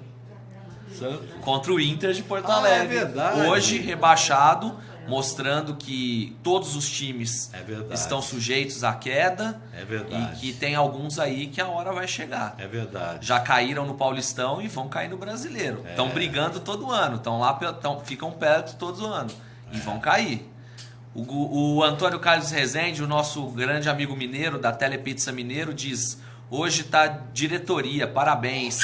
Santos. Contra o Inter de Porto Alegre. É verdade. Hoje rebaixado, mostrando que todos os times estão sujeitos à queda. É verdade. E que tem alguns aí que a hora vai chegar. É verdade. Já caíram no Paulistão e vão cair no Brasileiro. Estão brigando todo ano, estão lá, ficam perto todo ano e vão cair. O Antônio Carlos Rezende, o nosso grande amigo mineiro da Telepizza Mineiro, diz: hoje tá diretoria, parabéns.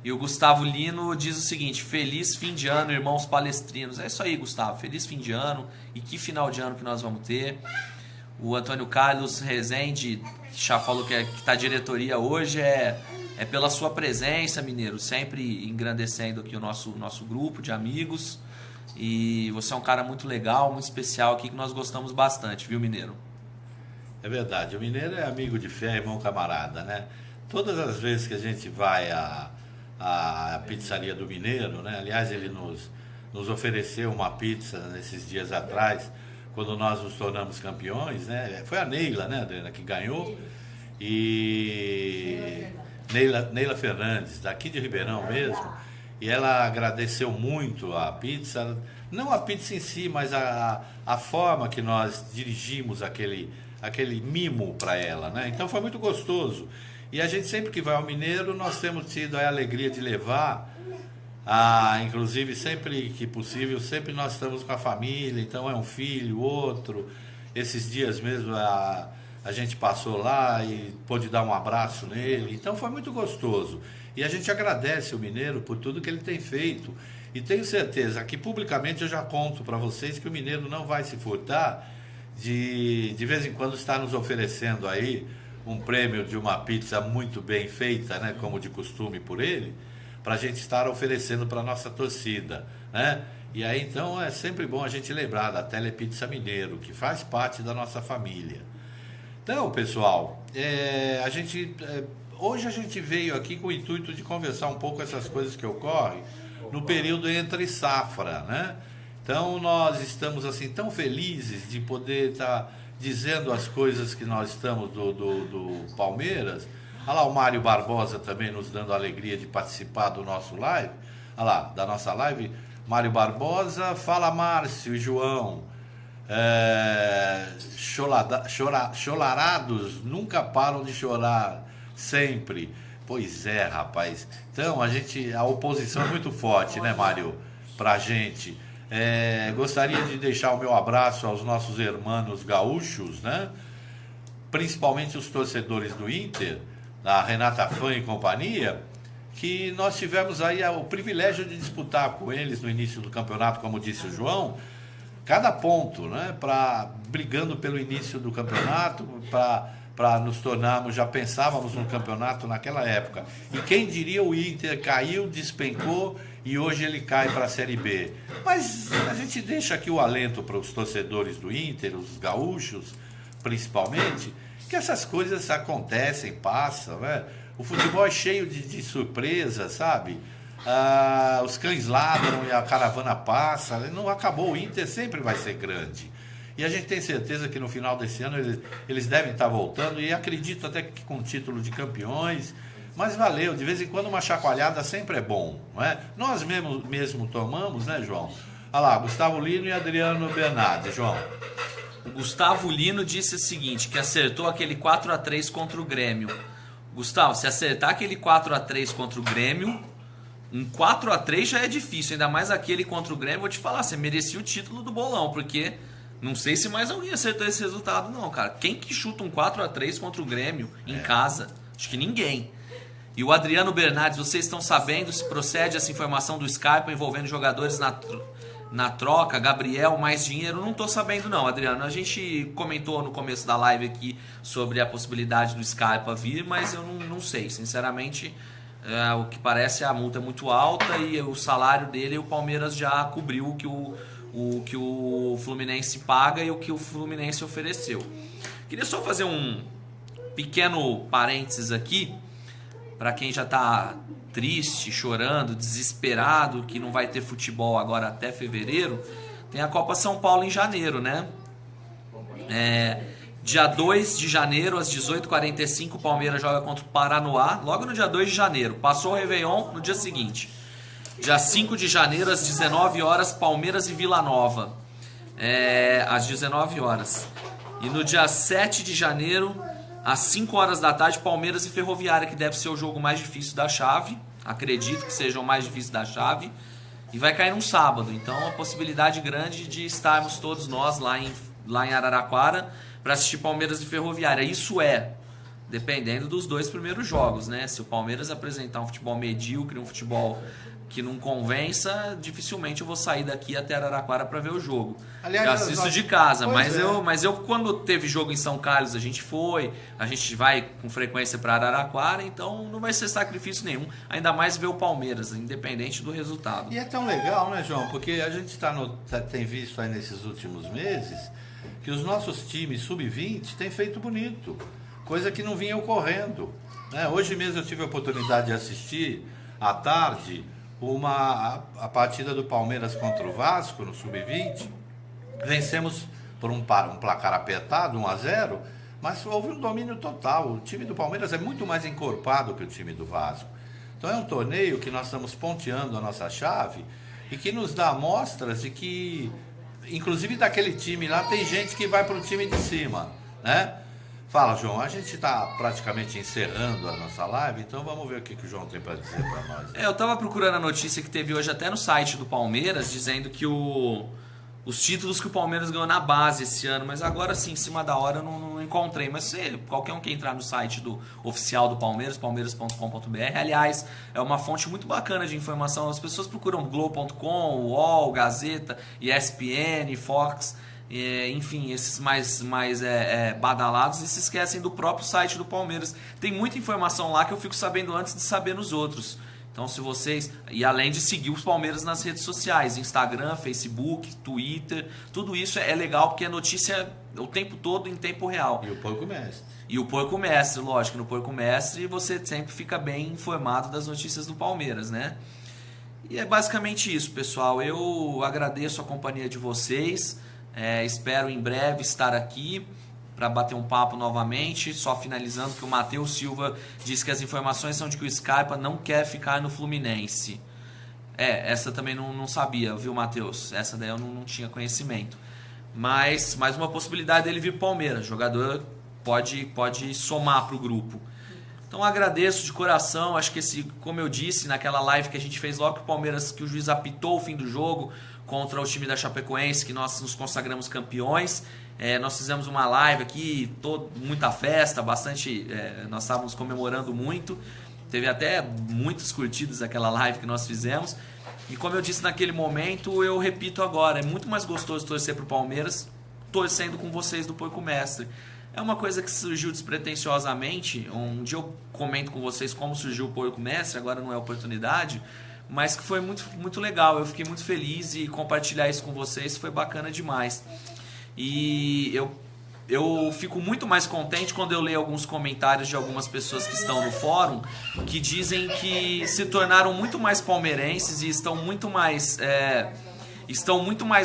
E o Gustavo Lino diz o seguinte: feliz fim de ano, irmãos palestrinos. É isso aí, Gustavo, feliz fim de ano. E que final de ano que nós vamos ter. O Antônio Carlos Rezende já falou que tá diretoria hoje, é pela sua presença, mineiro, sempre engrandecendo aqui o nosso grupo de amigos. E você é um cara muito legal, muito especial aqui, que nós gostamos bastante, viu, mineiro? É verdade, o mineiro é amigo de fé, irmão camarada, né? Todas as vezes que a gente vai à pizzaria do mineiro, né? Aliás, ele nos ofereceu uma pizza nesses dias atrás, quando nós nos tornamos campeões, né? Foi a Neila, né, Adriana, que ganhou. E Neila Fernandes, daqui de Ribeirão mesmo. E ela agradeceu muito a pizza, não a pizza em si, mas a forma que nós dirigimos aquele mimo para ela, né? Então foi muito gostoso. E a gente sempre que vai ao Mineiro, nós temos tido a alegria de levar, inclusive sempre que possível, sempre nós estamos com a família, então é um filho, outro. Esses dias mesmo a gente passou lá e pôde dar um abraço nele, então foi muito gostoso. E a gente agradece o Mineiro por tudo que ele tem feito. E tenho certeza que publicamente eu já conto para vocês que o Mineiro não vai se furtar de vez em quando estar nos oferecendo aí um prêmio de uma pizza muito bem feita, né, como de costume por ele, para a gente estar oferecendo para a nossa torcida, né? E aí então é sempre bom a gente lembrar da Telepizza Mineiro, que faz parte da nossa família. Então, pessoal, hoje a gente veio aqui com o intuito de conversar um pouco essas coisas que ocorrem no período entre safra, né? Então nós estamos assim tão felizes de poder estar dizendo as coisas que nós estamos do Palmeiras. Olha lá o Mário Barbosa também nos dando a alegria de participar do nosso live. Olha lá, da nossa live. Mário Barbosa, fala Márcio e João. Chorarados nunca param de chorar, sempre. Pois é, rapaz. Então, a oposição é muito forte, né, Mário? Pra gente. Gostaria de deixar o meu abraço aos nossos irmãos gaúchos, né? Principalmente os torcedores do Inter, da Renata Fã e companhia, que nós tivemos aí o privilégio de disputar com eles no início do campeonato, como disse o João, cada ponto, né? Brigando pelo início do campeonato, para nos tornarmos, já pensávamos no campeonato naquela época. E quem diria o Inter caiu, despencou e hoje ele cai para a Série B. Mas a gente deixa aqui o alento para os torcedores do Inter, os gaúchos principalmente, que essas coisas acontecem, passam, né? O futebol é cheio de surpresas, sabe? Os cães ladram e a caravana passa. Não acabou, o Inter sempre vai ser grande. E a gente tem certeza que no final desse ano eles devem estar voltando, e acredito até que com título de campeões. Mas valeu, de vez em quando uma chacoalhada sempre é bom, não é? Nós mesmo tomamos, né, João? Olha lá, Gustavo Lino e Adriano Bernardi, João. O Gustavo Lino disse o seguinte, que acertou aquele 4-3 contra o Grêmio. Gustavo, se acertar aquele 4-3 contra o Grêmio, um 4-3 já é difícil, ainda mais aquele contra o Grêmio. Vou te falar, você merecia o título do bolão, porque não sei se mais alguém acertou esse resultado não, cara. Quem que chuta um 4-3 contra o Grêmio em casa? Acho que ninguém. E o Adriano Bernardes, vocês estão sabendo se procede essa informação do Scarpa envolvendo jogadores na troca, Gabriel, mais dinheiro? Não estou sabendo não, Adriano. A gente comentou no começo da live aqui sobre a possibilidade do Scarpa vir, mas eu não sei, sinceramente. O que parece, a multa é muito alta e o salário dele, o Palmeiras já cobriu o que o Fluminense paga e o que o Fluminense ofereceu. Queria só fazer um pequeno parênteses aqui, para quem já está triste, chorando, desesperado, que não vai ter futebol agora até fevereiro. Tem a Copa São Paulo em janeiro, né? Dia 2 de janeiro, às 18h45, o Palmeiras joga contra o Paranoá, logo no dia 2 de janeiro. Passou o Réveillon no dia seguinte. Dia 5 de janeiro, às 19 horas, Palmeiras e Vila Nova. Às 19 horas. E no dia 7 de janeiro, às 5 horas da tarde, Palmeiras e Ferroviária, que deve ser o jogo mais difícil da chave. Acredito que seja o mais difícil da chave. E vai cair num sábado. Então, a possibilidade grande de estarmos todos nós lá em Araraquara para assistir Palmeiras e Ferroviária. Isso dependendo dos 2 primeiros jogos, né? Se o Palmeiras apresentar um futebol medíocre, um futebol que não convença, dificilmente eu vou sair daqui até Araraquara para ver o jogo. Aliás, eu assisto de casa, mas eu quando teve jogo em São Carlos a gente vai com frequência para Araraquara, então não vai ser sacrifício nenhum, ainda mais ver o Palmeiras, independente do resultado. E é tão legal, né, João? Porque a gente tem visto aí nesses últimos meses que os nossos times sub-20 têm feito bonito, coisa que não vinha ocorrendo, né? Hoje mesmo eu tive a oportunidade de assistir à tarde a partida do Palmeiras contra o Vasco no Sub-20. Vencemos por um placar apertado, 1-0, mas houve um domínio total. O time do Palmeiras é muito mais encorpado que o time do Vasco. Então é um torneio que nós estamos ponteando a nossa chave e que nos dá amostras de que, inclusive daquele time lá, tem gente que vai para o time de cima, né? Fala, João, a gente está praticamente encerrando a nossa live, então vamos ver o que o João tem para dizer para nós. Eu estava procurando a notícia que teve hoje até no site do Palmeiras, dizendo que os títulos que o Palmeiras ganhou na base esse ano, mas agora sim, em cima da hora eu não encontrei. Mas qualquer um que entrar no site oficial do Palmeiras, palmeiras.com.br, aliás, é uma fonte muito bacana de informação. As pessoas procuram Globo.com, UOL, Gazeta, ESPN, Fox... enfim, esses mais badalados, e se esquecem do próprio site do Palmeiras. Tem muita informação lá que eu fico sabendo antes de saber nos outros. Então, se vocês... E além de seguir os Palmeiras nas redes sociais, Instagram, Facebook, Twitter, tudo isso é legal porque é notícia o tempo todo em tempo real. E o Porco Mestre. E o Porco Mestre, lógico. No Porco Mestre você sempre fica bem informado das notícias do Palmeiras, né? E é basicamente isso, pessoal. Eu agradeço a companhia de vocês. Espero em breve estar aqui para bater um papo novamente. Só finalizando que o Matheus Silva disse que as informações são de que o Scarpa não quer ficar no Fluminense. Essa também não sabia, viu, Matheus? Essa daí eu não tinha conhecimento. mas mais uma possibilidade dele vir para o Palmeiras. O jogador pode somar para o grupo. Então agradeço de coração, acho que como eu disse naquela live que a gente fez logo que o Palmeiras, que o juiz apitou o fim do jogo contra o time da Chapecoense, que nós nos consagramos campeões, nós fizemos uma live aqui, muita festa, bastante, nós estávamos comemorando muito, teve até muitas curtidas aquela live que nós fizemos, e como eu disse naquele momento, eu repito agora, é muito mais gostoso torcer para o Palmeiras torcendo com vocês do Porco Mestre. É uma coisa que surgiu despretensiosamente. Um dia eu comento com vocês como surgiu o Porco Mestre, agora não é oportunidade, mas que foi muito, muito legal. Eu fiquei muito feliz e compartilhar isso com vocês foi bacana demais. E eu fico muito mais contente quando eu leio alguns comentários de algumas pessoas que estão no fórum que dizem que se tornaram muito mais palmeirenses e estão muito mais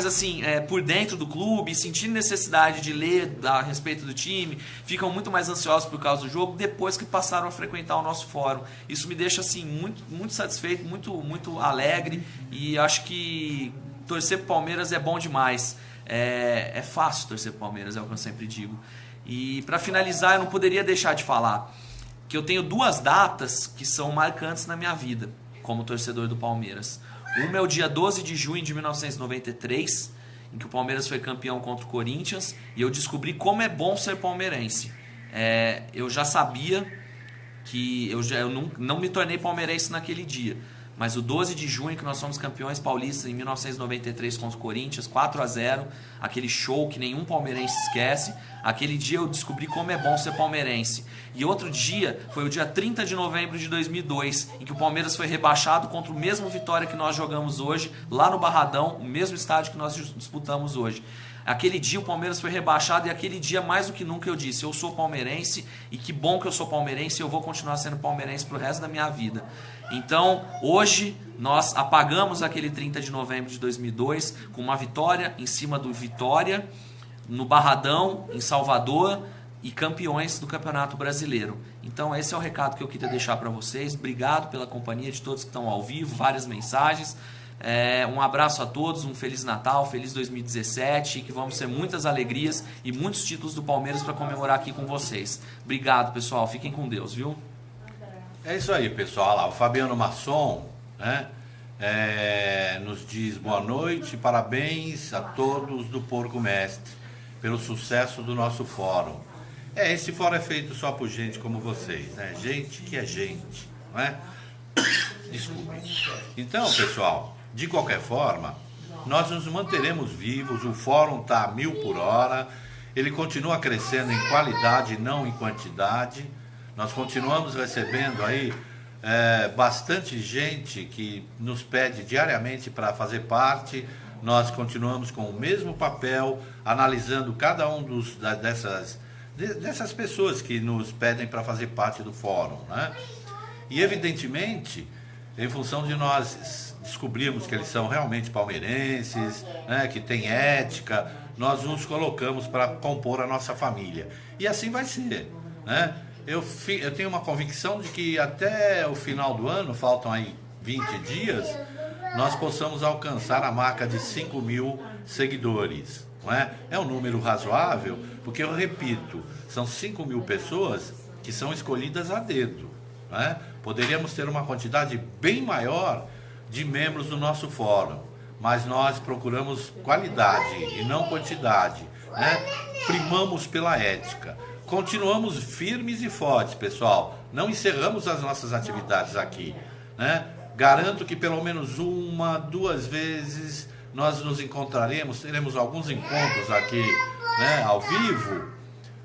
assim, por dentro do clube, sentindo necessidade de ler a respeito do time, ficam muito mais ansiosos por causa do jogo depois que passaram a frequentar o nosso fórum. Isso me deixa assim, muito, muito satisfeito, muito, muito alegre, e acho que torcer pro Palmeiras é bom demais. É fácil torcer pro Palmeiras, é o que eu sempre digo. E para finalizar, eu não poderia deixar de falar que eu tenho 2 datas que são marcantes na minha vida como torcedor do Palmeiras. Uma é o dia 12 de junho de 1993, em que o Palmeiras foi campeão contra o Corinthians, e eu descobri como é bom ser palmeirense. Eu já sabia que eu não me tornei palmeirense naquele dia, mas o 12 de junho, que nós fomos campeões paulistas em 1993 contra o Corinthians, 4-0, aquele show que nenhum palmeirense esquece, aquele dia eu descobri como é bom ser palmeirense. E outro dia foi o dia 30 de novembro de 2002, em que o Palmeiras foi rebaixado contra o mesmo Vitória que nós jogamos hoje, lá no Barradão, o mesmo estádio que nós disputamos hoje. Aquele dia o Palmeiras foi rebaixado, e aquele dia, mais do que nunca, eu disse: eu sou palmeirense, e que bom que eu sou palmeirense, e eu vou continuar sendo palmeirense pro resto da minha vida. Então, hoje, nós apagamos aquele 30 de novembro de 2002 com uma vitória em cima do Vitória, no Barradão, em Salvador, e campeões do Campeonato Brasileiro. Então esse é o recado que eu queria deixar para vocês. Obrigado pela companhia de todos que estão ao vivo, várias mensagens. Um abraço a todos, um Feliz Natal, Feliz 2017, e que vamos ter muitas alegrias e muitos títulos do Palmeiras para comemorar aqui com vocês. Obrigado, pessoal, fiquem com Deus, viu? É isso aí, pessoal. Olha lá, o Fabiano Masson, né, nos diz boa noite, parabéns a todos do Porco Mestre pelo sucesso do nosso fórum. Esse fórum é feito só por gente como vocês, né? Gente que é gente, não é? Desculpe. Então, pessoal, de qualquer forma, nós nos manteremos vivos, o fórum está a 1000 por hora, ele continua crescendo em qualidade e não em quantidade. Nós continuamos recebendo aí bastante gente que nos pede diariamente para fazer parte. Nós continuamos com o mesmo papel, analisando cada um dessas pessoas que nos pedem para fazer parte do fórum, né? E evidentemente, em função de nós descobrirmos que eles são realmente palmeirenses, né, que tem ética, nós nos colocamos para compor a nossa família. E assim vai ser, né? Eu tenho uma convicção de que até o final do ano, faltam aí 20 dias, nós possamos alcançar a marca de 5.000 seguidores. Não é? É um número razoável, porque eu repito, são 5.000 pessoas que são escolhidas a dedo. Não é? Poderíamos ter uma quantidade bem maior de membros do nosso fórum, mas nós procuramos qualidade e não quantidade, né? Primamos pela ética. Continuamos firmes e fortes, pessoal. Não encerramos as nossas atividades aqui, né? Garanto que pelo menos 1, 2 vezes nós nos encontraremos, teremos alguns encontros aqui, né, ao vivo,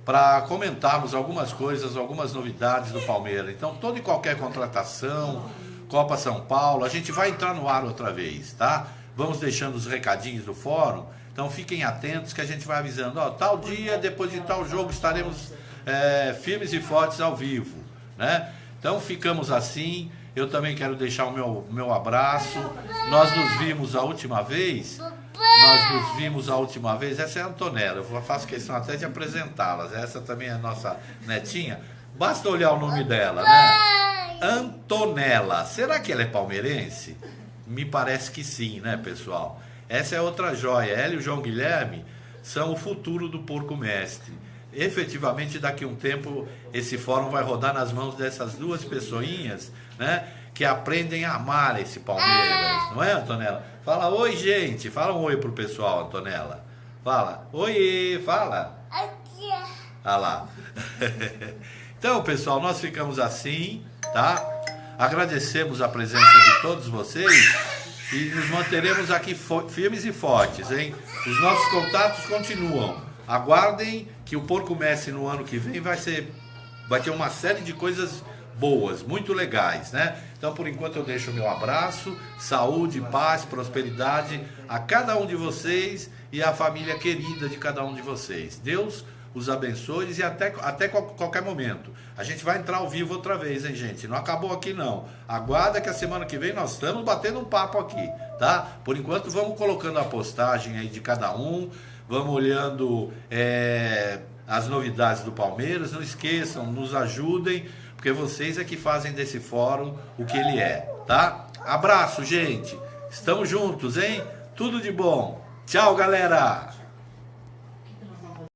para comentarmos algumas coisas, algumas novidades do Palmeiras. Então, toda e qualquer contratação, Copa São Paulo, a gente vai entrar no ar outra vez, tá? Vamos deixando os recadinhos do fórum, então fiquem atentos que a gente vai avisando, ó, tal dia, depois de tal jogo, estaremos firmes e fortes ao vivo, né? Então, ficamos assim. Eu também quero deixar o meu abraço. Nós nos vimos a última vez. Essa é a Antonella. Eu faço questão até de apresentá-las. Essa também é a nossa netinha. Basta olhar o nome dela, né? Antonella. Será que ela é palmeirense? Me parece que sim, né, pessoal? Essa é outra joia. Ela e o João Guilherme são o futuro do Porco Mestre. Efetivamente, daqui a um tempo, esse fórum vai rodar nas mãos dessas duas pessoinhas, né, que aprendem a amar esse Palmeiras, não é, Antonella? Fala oi, gente. Fala um oi pro pessoal, Antonella. Fala, oi, fala. Ah lá. Então, pessoal, nós ficamos assim, tá? Agradecemos a presença de todos vocês e nos manteremos aqui firmes e fortes, hein? Os nossos contatos continuam. Aguardem que o Porco Mestre no ano que vem vai ter uma série de coisas boas, muito legais, né? Então, por enquanto, eu deixo o meu abraço, saúde, paz, prosperidade a cada um de vocês e à família querida de cada um de vocês. Deus os abençoe e até qualquer momento. A gente vai entrar ao vivo outra vez, hein, gente? Não acabou aqui, não. Aguarda que a semana que vem nós estamos batendo um papo aqui, tá? Por enquanto, vamos colocando a postagem aí de cada um, vamos olhando as novidades do Palmeiras. Não esqueçam, nos ajudem, porque vocês é que fazem desse fórum o que ele é, tá? Abraço, gente. Estamos juntos, hein? Tudo de bom. Tchau, galera.